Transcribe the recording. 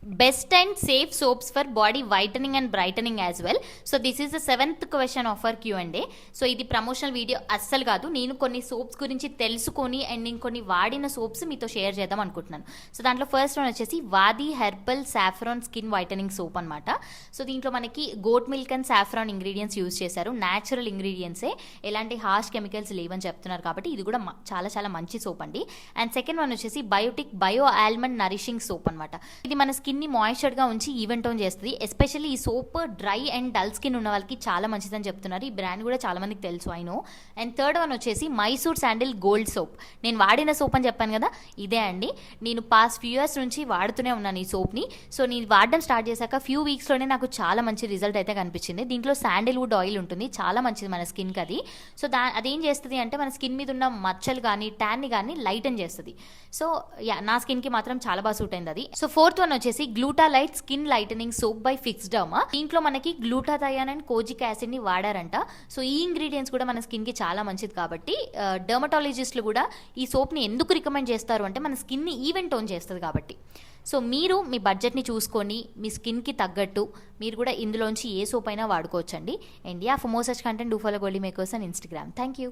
best and safe soaps for body whitening and brightening as well. So this is the 7th question of our Q&A. So ఇది promotional video అస్సలు కాదు, నేను కొన్ని soaps గురించి తెలుసుకొని and నేను కొన్ని వాడిన సోప్స్ మీతో షేర్ చేద్దాం అనుకుంటున్నాను. సో దాంట్లో ఫస్ట్ వన్ వచ్చేసి వాది herbal saffron skin whitening soap అనమాట. సో దీంట్లో మనకి goat milk and saffron ingredients use చేశారు, న్యాచురల్ ఇంగ్రీడియంట్సే, ఎలాంటి హార్ష్ కెమికల్స్ లేవని చెప్తున్నారు కాబట్టి ఇది కూడా చాలా చాలా మంచి సోప్ అండి. అండ్ సెకండ్ వన్ వచ్చేసి Biotique bio almond nourishing soap అనమాట. ఇది మన స్కిన్ ని మాయిశ్చర్డ్ గా ఉంచి ఈవెన్ టోన్ చేస్తుంది. ఎస్పెషల్లీ ఈ soap dry and dull skin ఉన్న వాళ్ళకి చాలా మంచిదని చెప్తున్నారు. ఈ బ్రాండ్ కూడా చాలా మందికి తెలుసు, I know. And third one వచ్చేసి మైసూర్ శాండిల్ గోల్డ్ సోప్. నేను వాడిన సోప్ అని చెప్పాను కదా, ఇదే అండి. నేను పాస్ట్ ఫ్యూ ఇయర్స్ నుంచి వాడుతూనే ఉన్నాను ఈ సోప్ని. సో నేను వాడడం స్టార్ట్ చేశాక ఫ్యూ వీక్స్లోనే నాకు చాలా మంచి రిజల్ట్ అయితే కనిపించింది. దీంట్లో శాండిల్వుడ్ ఆయిల్ ఉంటుంది, చాలా మంచిది మన స్కిన్కి అది. సో అదేం చేస్తుంది అంటే మన స్కిన్ మీద ఉన్న మచ్చలు కానీ ట్యాన్ని కానీ లైటన్ చేస్తుంది. సో నా స్కిన్కి మాత్రం చాలా బాగా సూట్ అయింది అది. సో ఫోర్త్ వన్ వచ్చేసి గ్లూటాలైట్ స్కిన్ లైటనింగ్ సోప్ బై ఫిక్స్డర్మా. దీంట్లో మనకి గ్లూటాథయాన్ అండ్ కోజిక్ యాసిడ్ ని వాడారంట. సో ఈ ఇంగ్రీడియంట్స్ కూడా మన స్కిన్ కి చాలా మంచిది కాబట్టి డర్మటాలజిస్టులు కూడా ఈ సోప్ ని ఎందుకు రికమెండ్ చేస్తారు అంటే మన స్కిన్ ని ఈవెన్ టోన్ చేస్తుంది కాబట్టి. సో మీరు మీ బడ్జెట్ని చూసుకొని మీ స్కిన్కి తగ్గట్టు మీరు కూడా ఇందులోంచి ఏ సోప్ అయినా వాడుకోవచ్చండి. And for more such content do follow Goldie Makers on Instagram. Thank you.